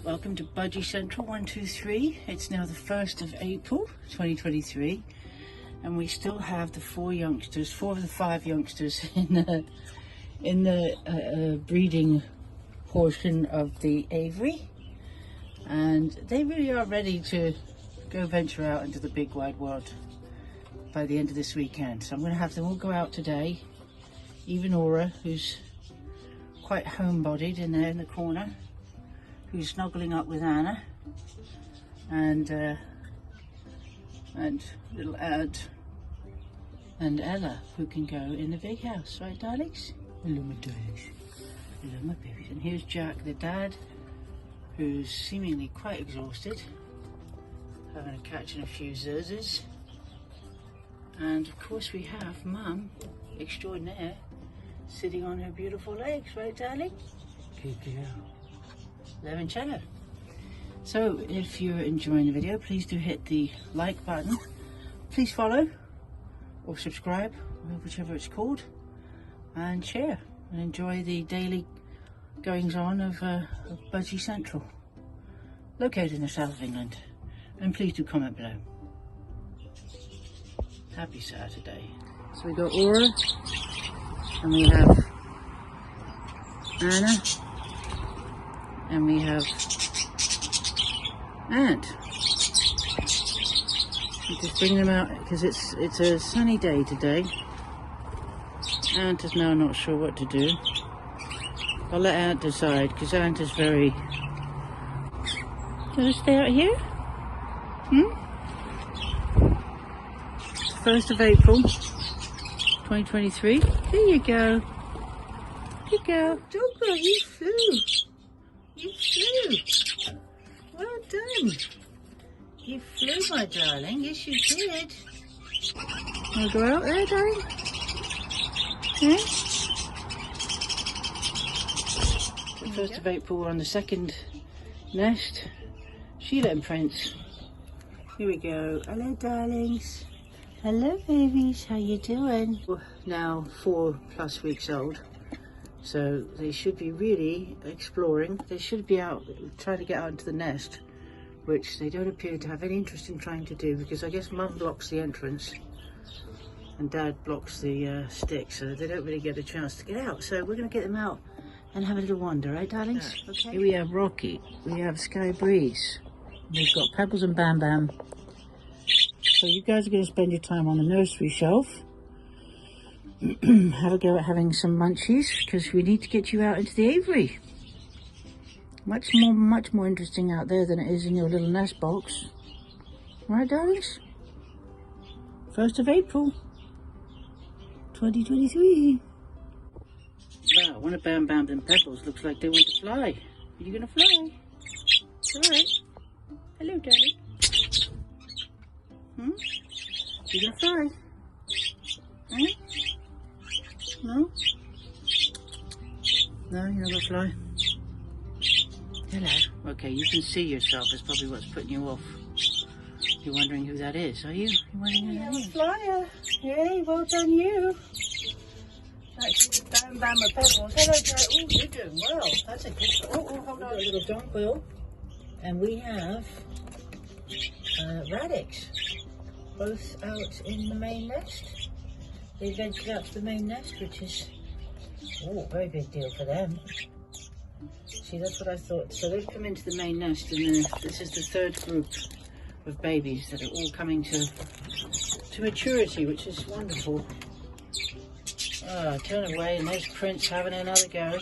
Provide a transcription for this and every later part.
Welcome to Budgie Central 123. It's now the 1st of April 2023 and we still have the four of the five youngsters in the breeding portion of the aviary, and they really are ready to go venture out into the big wide world by the end of this weekend. So I'm going to have them all go out today, even Aura, who's quite homebodied in there in the corner, who's snuggling up with Anna, and little Ad and Ella, who can go in the big house, right darlings? Hello my darlings, hello my babies. And here's Jack the dad, who's seemingly quite exhausted, having a catch in a few zurzes. And of course we have Mum extraordinaire sitting on her beautiful legs, right darling? Good girl. Lemoncello. So if you're enjoying the video, please do hit the like button. Please follow or subscribe, whichever it's called, and share and enjoy the daily goings on of Budgie Central, located in the south of England. And please do comment below. Happy Saturday. So we got Aura, and we have Anna, and we have Ant. You just bring them out because it's a sunny day today. Ant is now not sure what to do. I'll let Ant decide because Ant is very... Gonna stay out here? 1st of April 2023. There you go. Good girl. Doggo, you flew. You flew. Well done. You flew, my darling. Yes, you did. Wanna go out there, darling? Yeah? The 1st of April, we're on the second nest. Sheila and Prince. Here we go. Hello, darlings. Hello, babies. How you doing? Now 4+ weeks old. So they should be really exploring. They should be out, trying to get out into the nest, which they don't appear to have any interest in trying to do, because I guess Mum blocks the entrance and Dad blocks the stick, so they don't really get a chance to get out. So we're going to get them out and have a little wander, right darlings? Yeah. Okay. Here we have Rocky, we have Sky Breeze, we've got Pebbles and Bam Bam. So you guys are going to spend your time on the nursery shelf. Have a go at having some munchies, because we need to get you out into the aviary. Much more interesting out there than it is in your little nest box. Right, darlings? 1st of April 2023. Wow, one of Bam Bam and Pebbles looks like they want to fly. Are you going to fly? Alright. Hello, darling. You going to fly? No? No, you're not going to fly? Hello. Okay, you can see yourself. That's probably what's putting you off. You're wondering who that is, are you? You're wondering who that is? Flyer. Yay, well done you. That's Bam Bam and Pebbles. Hello, Jack. Oh, you're doing well. That's a good... Oh, hold on. A little Donquill. And we have Radix. Both out in the main nest. They ventured out to the main nest, which is a very big deal for them. See, that's what I thought. So they've come into the main nest, and this is the 3rd group of babies that are all coming to maturity, which is wonderful. Turn away, and there's Prince having another go.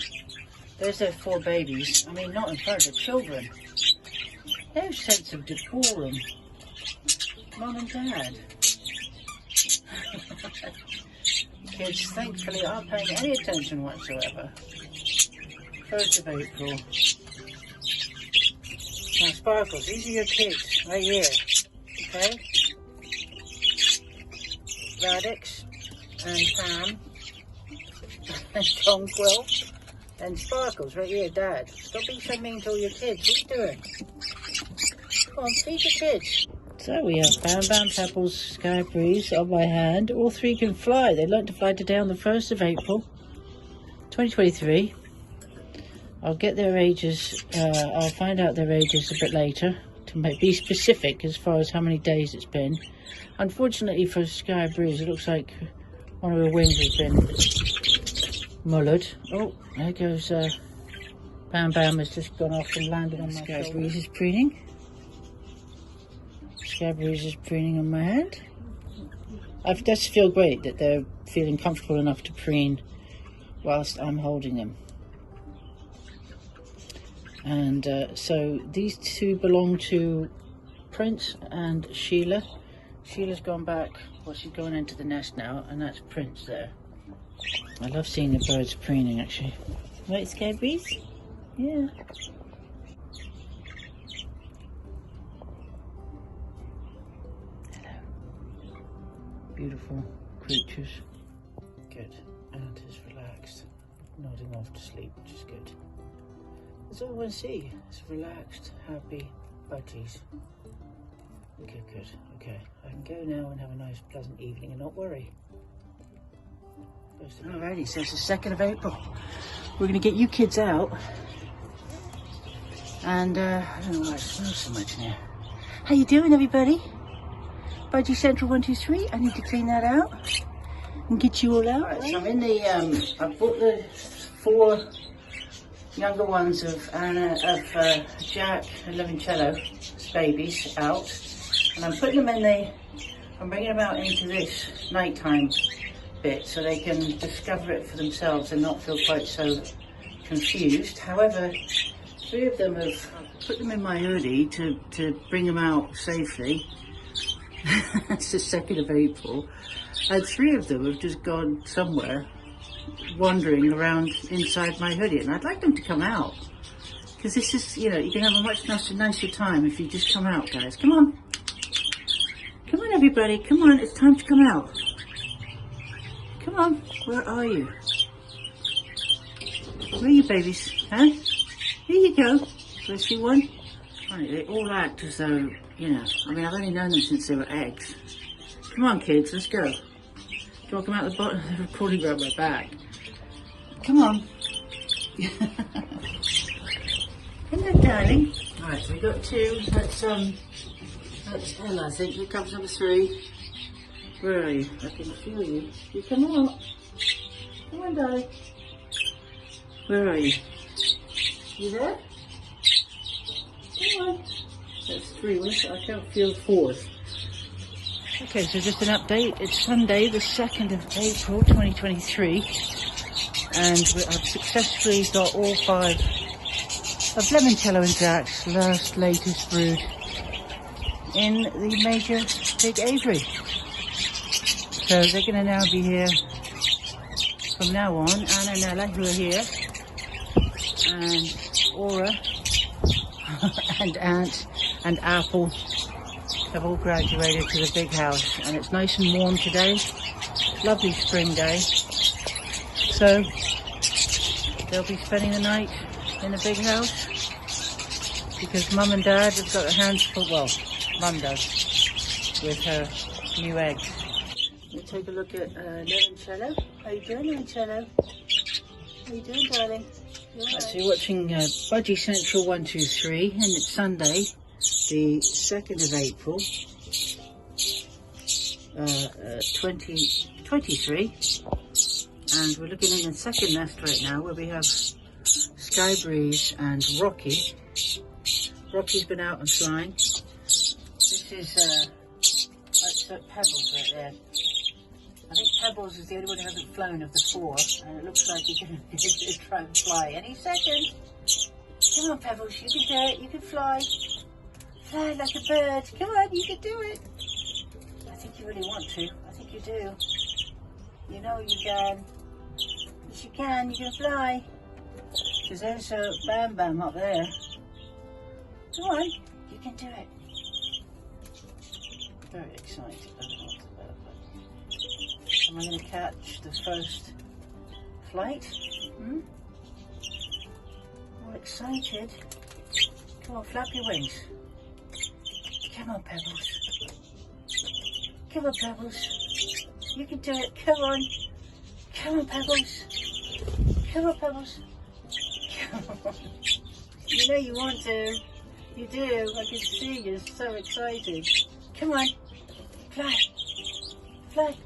There's their 4 babies. I mean, not in front of the children. No sense of decorum. Mum and Dad. Kids, thankfully, aren't paying any attention whatsoever. 1st of April. Now, Sparkles, these are your kids, right here. Okay? Radix and Pam and Donquill and Sparkles, right here, Dad. Stop being so mean to all your kids. What are you doing? Come on, feed your kids. So we have Bam Bam, Pebbles, Sky Breeze on my hand. All 3 can fly. They learned to fly today on the 1st of April 2023. I'll get their ages, I'll find out their ages a bit later to be specific as far as how many days it's been. Unfortunately for Sky Breeze, it looks like one of her wings has been mullered. Oh, there goes Bam Bam has just gone off and landed on my shoulder. Sky Breeze is preening. Sky Breeze is preening on my hand. I just feel great that they're feeling comfortable enough to preen whilst I'm holding them. And so these two belong to Prince and Sheila. Sheila's gone back, well, she's going into the nest now, and that's Prince there. I love seeing the birds preening, actually. Right, Sky Breeze? Yeah. Hello. Beautiful creatures. Good. And is relaxed, nodding off to sleep, which is good. That's all I want to see. It's relaxed, happy Budgies. Good, good. Okay, I can go now and have a nice, pleasant evening and not worry. Alrighty, so it's the 2nd of April. We're going to get you kids out. And, I don't know why it smells so much in here. How you doing, everybody? Budgie Central 123. I need to clean that out and get you all out. Right, so I'm in the, I bought the 4 younger ones of Jack and Limoncello babies out. And I'm putting them in I'm bringing them out into this nighttime bit so they can discover it for themselves and not feel quite so confused. However, 3 of them have put them in my hoodie to bring them out safely. It's the 2nd of April. And 3 of them have just gone somewhere wandering around inside my hoodie. And I'd like them to come out. Because this is, you know, you can have a much nicer time if you just come out, guys. Come on. Come on, everybody. Come on. It's time to come out. Come on. Where are you? Where are you, babies? Huh? Here you go. Do I see one? Funny, they all act as though, you know, I mean, I've only known them since they were eggs. Come on, kids. Let's go. Do you want to come out the bottom? They're crawling around my back. Come on. Hello, darling. Alright, so we got 2. That's Ella, I think. Here comes number 3. Where are you? I can feel you. You come out. Come on, darling. Where are you? You there? Come on. That's 3. I can't feel 4th. Okay, so just an update. It's Sunday, the 2nd of April, 2023. And I've successfully got all 5 of Limoncello and Jack's latest brood in the major big aviary. So they're going to now be here from now on. Anna and Ella, who are here, and Aura and Ant and Apple have all graduated to the big house, and it's nice and warm today. Lovely spring day. So they'll be spending the night in the big house because Mum and Dad have got their hands full. Well, Mum does, with her new eggs. Let's take a look at Limoncello. How you doing, Limoncello? How you doing, darling? Right, so you're watching Budgie Central 123, and it's Sunday, the 2nd of April, 2023, and we're looking in the 2nd nest right now, where we have Sky Breeze and Rocky. Rocky's been out and flying. This is Pebbles right there. I think Pebbles is the only one who hasn't flown of the 4, and it looks like he's going to try and fly any second. Come on, Pebbles, you can do it. You can fly. Fly like a bird. Come on, you can do it. I think you really want to. I think you do. You know you can. Yes, you can. You can fly. Because there's a Bam Bam up there. Come on, you can do it. Very excited. Am I going to catch the first flight? All excited. Come on, flap your wings. Come on, Pebbles. Come on, Pebbles. You can do it. Come on. Come on, Pebbles. Come on, Pebbles. You know you want to. You do. I can see you're so excited. Come on. Fly. Fly.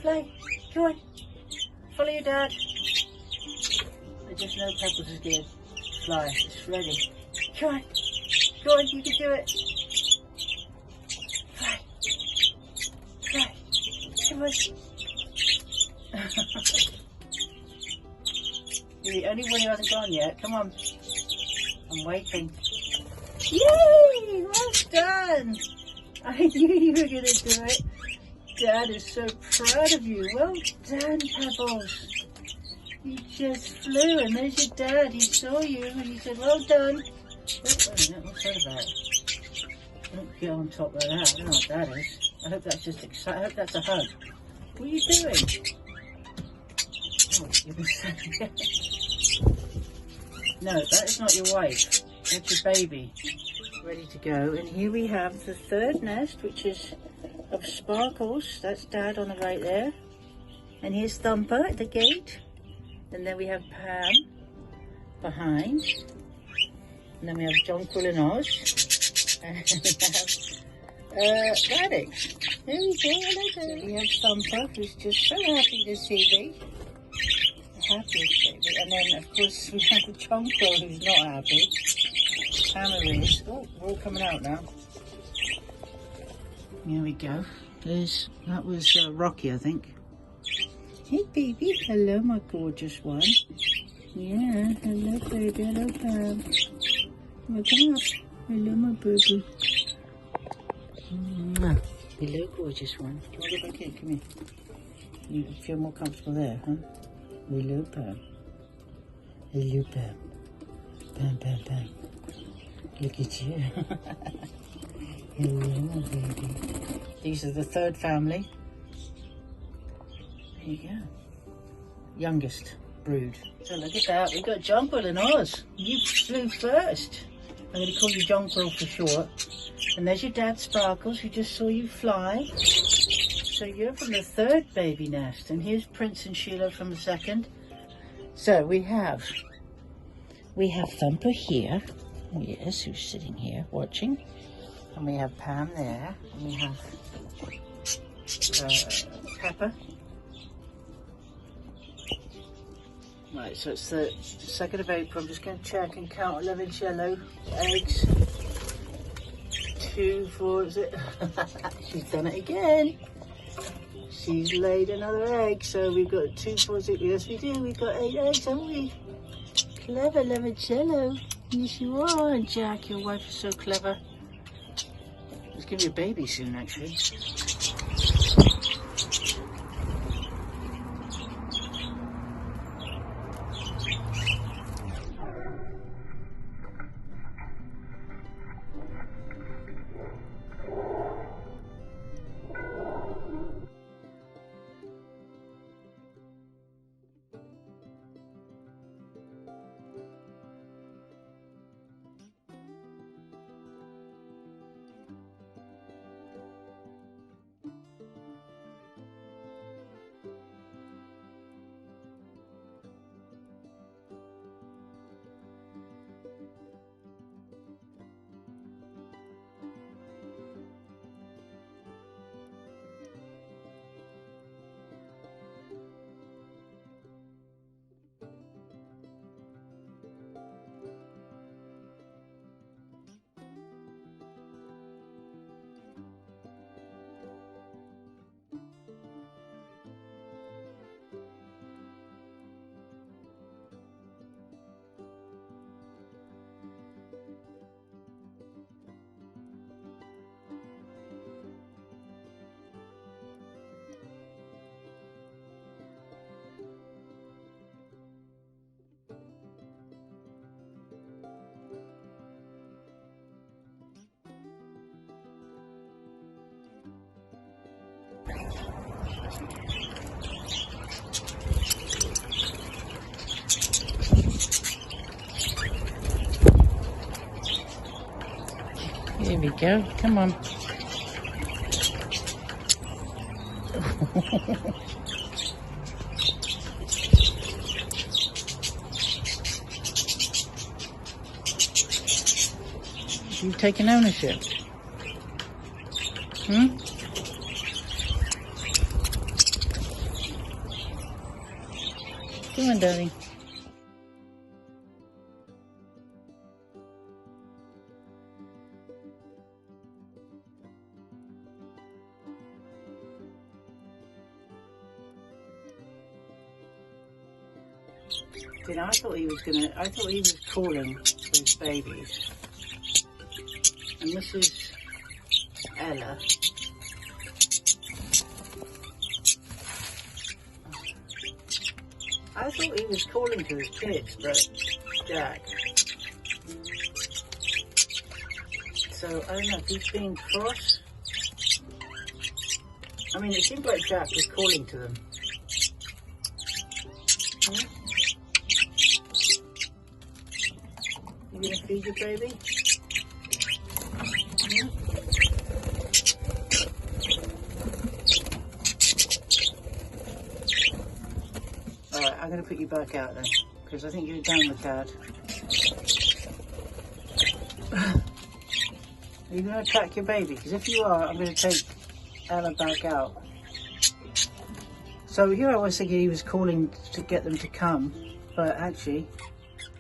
Fly. Come on. Follow your dad. I just know Pebbles is good. Fly. It's ready. Come on. Go on. You can do it. Fly. Fly. Come on. You're the only one who hasn't gone yet. Come on. I'm waiting. Yay! Well done! I knew you were going to do it. Dad is so proud of you. Well done, Pebbles. You just flew, and there's your dad. He saw you, and he said, well done. Oh, wait a minute. What's that about? Don't get on top of that. I don't know what that is. I hope that's just exciting. I hope that's a hug. What are you doing? Oh, you've been saying No, that is not your wife. That's your baby. Ready to go. And here we have the third nest, which is of Sparkles. That's Dad on the right there. And here's Thumper at the gate. And then we have Pam behind. And then we have Jonquil and Oz. And we have Radix. There we go. Hello there. We have Thumper, who's just so happy to see me. Happiest baby. And then of course we have Jonquil, who's not happy. Hammer is. Oh, we're all coming out now. Here we go. That was Rocky, I think. Hey baby, hello my gorgeous one. Yeah, hello baby, hello Pam. Well, come up. Hello my baby. Hello gorgeous one. Do you want to go back in? Come here. You feel more comfortable there, huh? Hello Pam. Hello Pam. Pam, Pam, Pam. Look at you. Hello my baby. These are the third family. There you go. Youngest brood. So look at that. We've got Jonquil and Oz. You flew first. I'm going to call you Jonquil for short. And there's your dad, Sparkles, who just saw you fly. So you're from the third baby nest. And here's Prince and Sheila from the second. So we have Thumper here. Yes, who's sitting here watching. And we have Pam there. And we have Pepper. Right, so it's the 2nd of April. I'm just going to check and count 11 yellow eggs. 2, 4, is it? She's done it again. She's laid another egg. So we've got 2, 4, 6. Yes, we do. We've got 8 eggs, haven't we? Clever, limoncello. Yes, you are. And Jack, your wife is so clever. There's going to be a baby soon, actually. Here we go. Come on. You've taken ownership. Hmm? Come on, darling. You know, I thought he was calling for his babies. And Mrs. Ella I thought he was calling to his kids, but Jack. So I don't know if he's being cross. I mean, it seemed like Jack was calling to them. Hmm? You gonna feed your baby? Hmm? Alright, I'm gonna put you back out then, because I think you're done with Dad. Are you gonna attack your baby? Because if you are, I'm gonna take Ella back out. So here I was thinking he was calling to get them to come, but actually,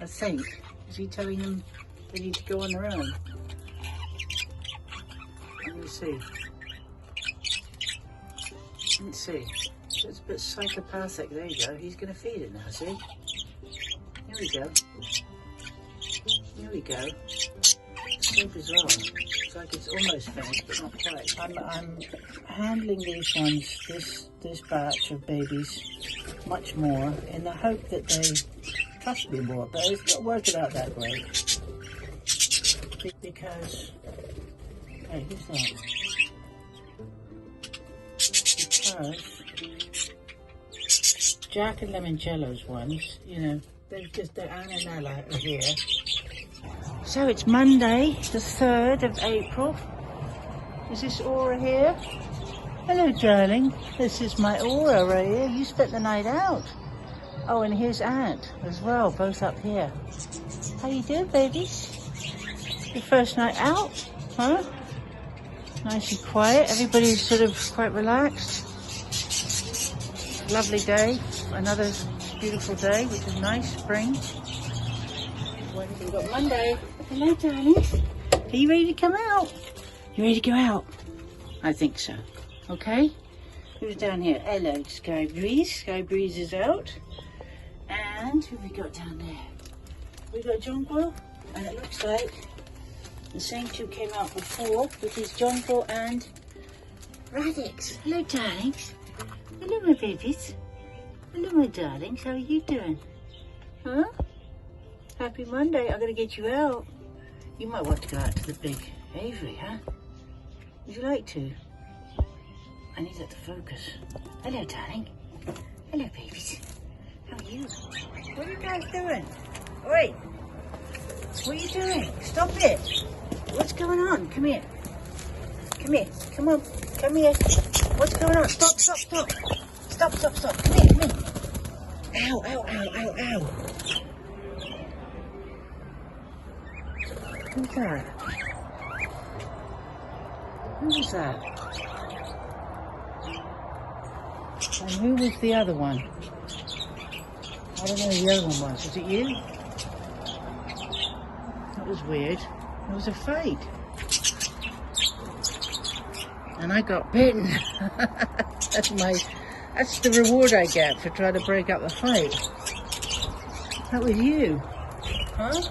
I think, is he telling them they need to go on their own? Let me see. Let's see. It's a bit psychopathic. There you go. He's going to feed it now, see? Here we go. Here we go. So bizarre. It's like it's almost finished, but not quite. I'm handling these ones, this batch of babies, much more, in the hope that they trust me more, but it's not working out that great. Because, hey, who's that? Because Jack and Limoncello's ones, you know, they're Anna and Ella are here. So it's Monday, the 3rd of April. Is this Aura here? Hello, darling. This is my Aura right here. You spent the night out. Oh, and here's Aunt as well, both up here. How you doing, babies? Your first night out, huh? Nice and quiet. Everybody's sort of quite relaxed. Lovely day. Another beautiful day, which is nice. Spring. We've got Monday. Hello, darling. Are you ready to come out? You ready to go out? I think so. Okay. Who's down here? Hello, Sky Breeze. Sky Breeze is out. And who have we got down there? We got Jonquil, and it looks like the same two came out before, which is Jonquil and Radix. Hello, darlings. Hello, my babies. Hello, my darlings. How are you doing? Huh? Happy Monday. I'm going to get you out. You might want to go out to the big aviary, huh? Would you like to? I need that to focus. Hello, darling. Hello, babies. How are you? What are you guys doing? Oi! What are you doing? Stop it! What's going on? Come here. Come here. Come on. Come here. What's going on? Stop, stop, stop. Stop, stop, stop. Come here, come here. Ow, ow, ow, ow, ow. Who's that? Who was that? And who was the other one? I don't know who the other one was. Was it you? That was weird. I was afraid. And I got bitten. That's the reward I get for trying to break up the fight. That was you. Huh?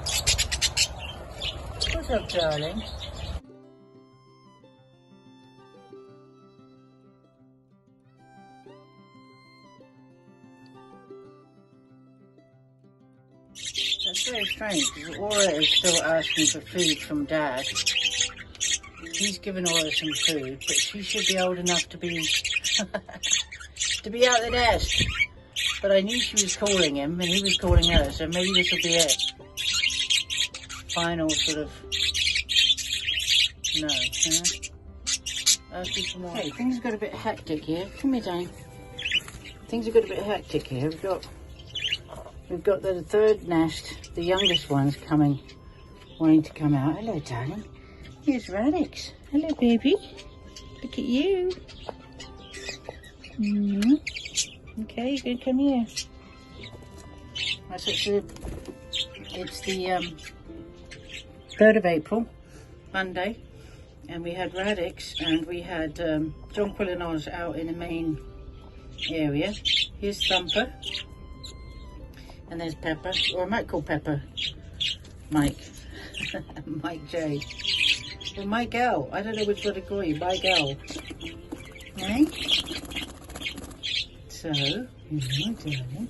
What's up, darling? That's very strange, because Aura is still asking for food from Dad. He's given Aura some food, but she should be old enough to be to be out the nest. But I knew she was calling him, and he was calling her, so maybe this will be it. Final sort of no. Hey, things have got a bit hectic here. Come here, darling. Things have got a bit hectic here. We've got the third nest, the youngest one's coming wanting to come out. Hello, darling. Here's Radix. Hello, baby. Look at you. Okay, you're going to come here. It's the 3rd of April, Monday, and we had Radix and we had Jonquil and Oz out in the main area. Here's Thumper, and there's Pepper, or I might call Pepper Mike. Mike J. Or Mike L. I don't know which one to call you. Mike L. Okay? So, darling.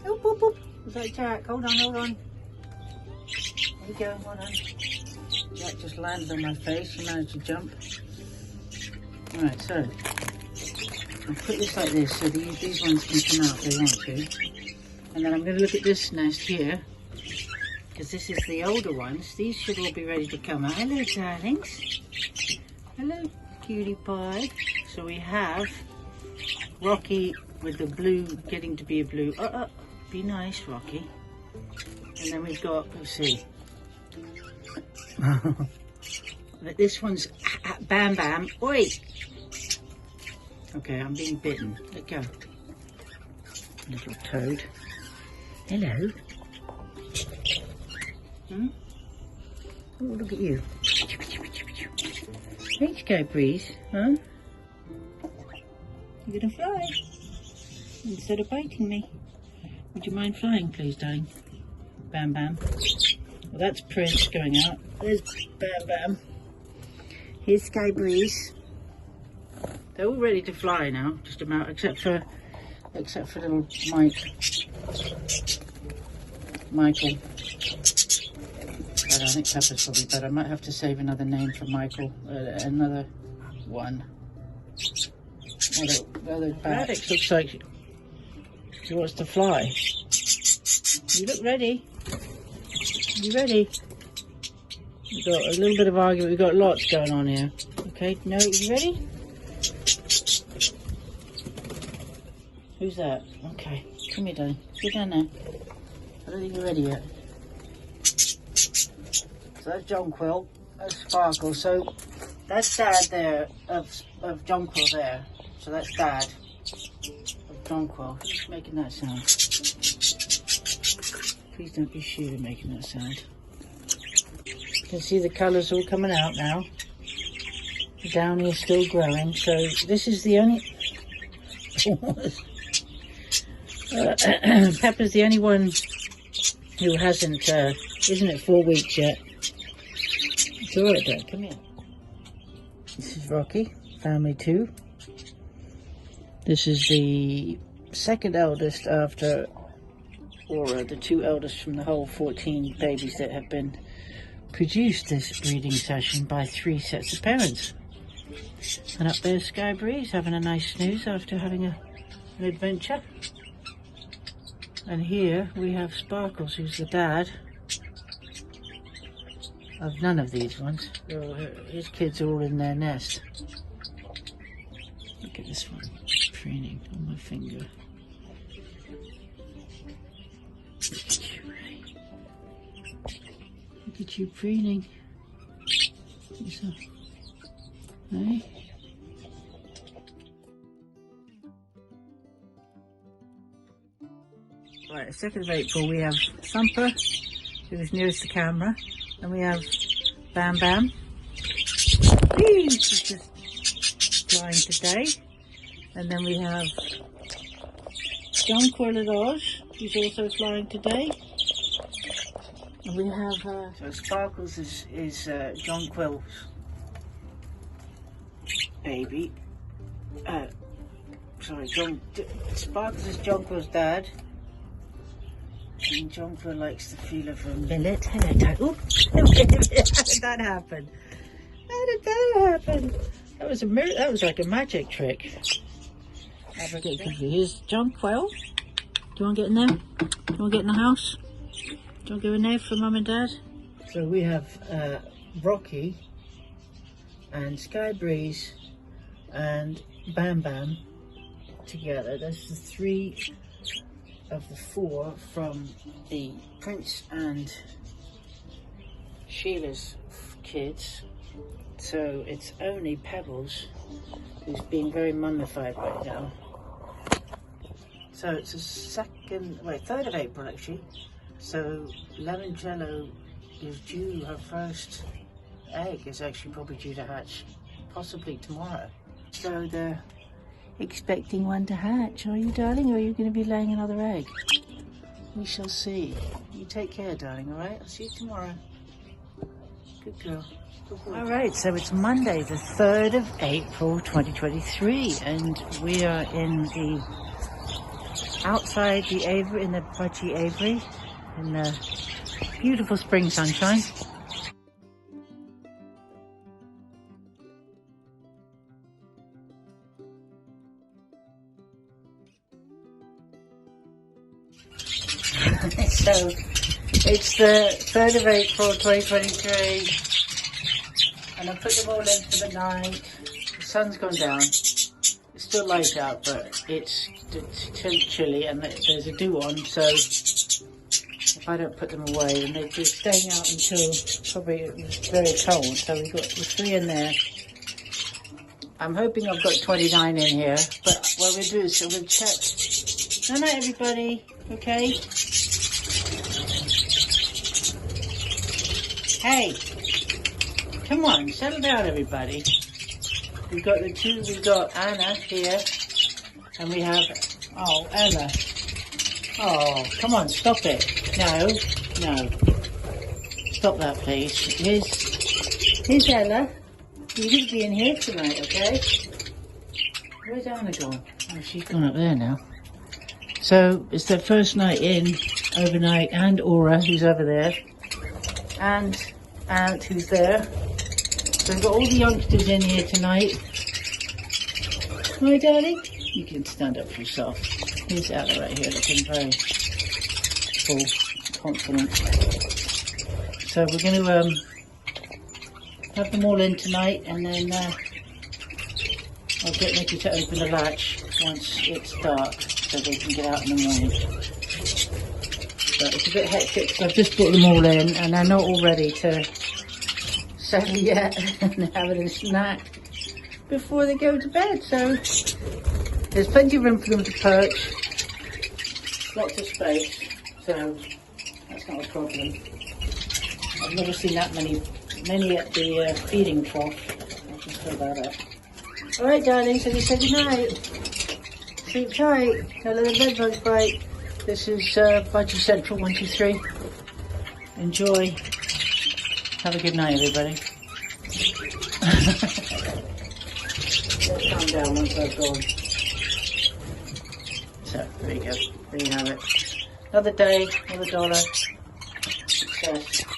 Oh, boop, boop. Is that Jack? Hold on. There you go, hold on. Jack just landed on my face. He managed to jump. Alright, so I'll put this like this so these ones can come out if they want to. And then I'm going to look at this nest here, because this is the older ones. These should all be ready to come out. Hello, darlings. Hello, cutie pie. So we have Rocky with the blue getting to be a blue. Be nice, Rocky. And then we've got, let's see. This one's Bam Bam. Oi! Okay, I'm being bitten. Let go. Little toad. Hello. Oh, look at you. Hey, Sky Breeze. Huh? You're gonna fly instead of biting me. Would you mind flying, please, darling? Bam Bam. Well, that's Prince going out. There's Bam Bam. Here's Sky Breeze. They're all ready to fly now, just about, except for little Michael. I think Pepper's probably better. I might have to save another name for Michael. Another one. Another Radix looks like she wants to fly. You look ready. You ready? We've got a little bit of argument. We've got lots going on here. Okay, no, you ready? Who's that? Okay, come here, darling. Get down there. I don't think you're ready yet. So that's Jonquil. That's Sparkle. So that's Dad there of Jonquil there. So that's Dad of Jonquil. Who's making that sound? Please don't be shooting making that sound. You can see the colours all coming out now. The downy is still growing. So this is the only... Pepper's the only one who hasn't, isn't it 4 weeks yet? It's alright, Dad, come here. This is Rocky, family 2. This is the second eldest after Aura, the 2 eldest from the whole 14 babies that have been produced this breeding session by 3 sets of parents. And up there's Sky Breeze having a nice snooze after having an adventure. And here we have Sparkles, who's the dad of none of these ones. His kids are all in their nest. Look at this one, preening on my finger. Look at you, Ray. Look at you preening. Hey? Right, 2nd of April we have Thumper, who is nearest the camera, and we have Bam Bam. Whee! She's just flying today. And then we have Jonquil and Oz, who's also flying today. And we have, so Sparkles is Jonquil's baby. Sparkles is Jonquil's dad. And Jonquil likes the feel of a millet. Hello, Dad. Oops! How did that happen? How did that happen? That was that was like a magic trick. Here's Jonquil. Do you want to get in there? Do you want to get in the house? Do you want to go in there for Mum and Dad? So we have Rocky and Sky Breeze and Bam Bam together. There's the 3 of the 4 from the Prince and Sheila's kids. So it's only Pebbles who's being very mummified right now. So it's the 3rd of April actually. So Lemon Jello is due, her first egg is actually probably due to hatch possibly tomorrow. So they're expecting one to hatch. Are you, darling, or are you going to be laying another egg? We shall see. You take care, darling, alright? I'll see you tomorrow. Good girl. Alright, so it's Monday the 3rd of April 2023 and we are in the outside the aviary, in the Budgie aviary, in the beautiful spring sunshine. So it's the 3rd of April 2023 and I put them all in for the night. The sun's gone down. It's still light out, but it's chilly and there's a dew on, so if I don't put them away, then they're just staying out until probably it's very cold. So we've got the 3 in there. I'm hoping I've got 29 in here, but what we'll do is we'll check. Good night, everybody. Okay. Hey, come on, settle down, everybody. We've got the 2. We've got Anna here, and we have Ella. Oh, come on, stop it. No. Stop that, please. Here's Ella. You're going to be in here tonight, okay? Where's Anna gone? Oh, she's gone up there now. So, it's their first night in, overnight, and Aura, who's over there, and Aunt, who's there. So we've got all the youngsters in here tonight. Hi, darling. You can stand up for yourself. Here's Ella right here, looking very full confidence. So we're going to have them all in tonight, and then I'll get Nikki to open the latch once it's dark, so they can get out in the morning. But it's a bit hectic because I've just brought them all in, and they're not all ready to settle yet, and they're having a snack before they go to bed. So there's plenty of room for them to perch, lots of space, so that's not a problem. I've never seen that many at the feeding trough. I can say about it. Alright, darling, so you say goodnight. Sleep tight. Don't let the bed bugs bite. This is Budgie Central 123. Enjoy. Have a good night, everybody. Let's calm down once I've gone. So, there you go. There you have it. Another day, another dollar. Success.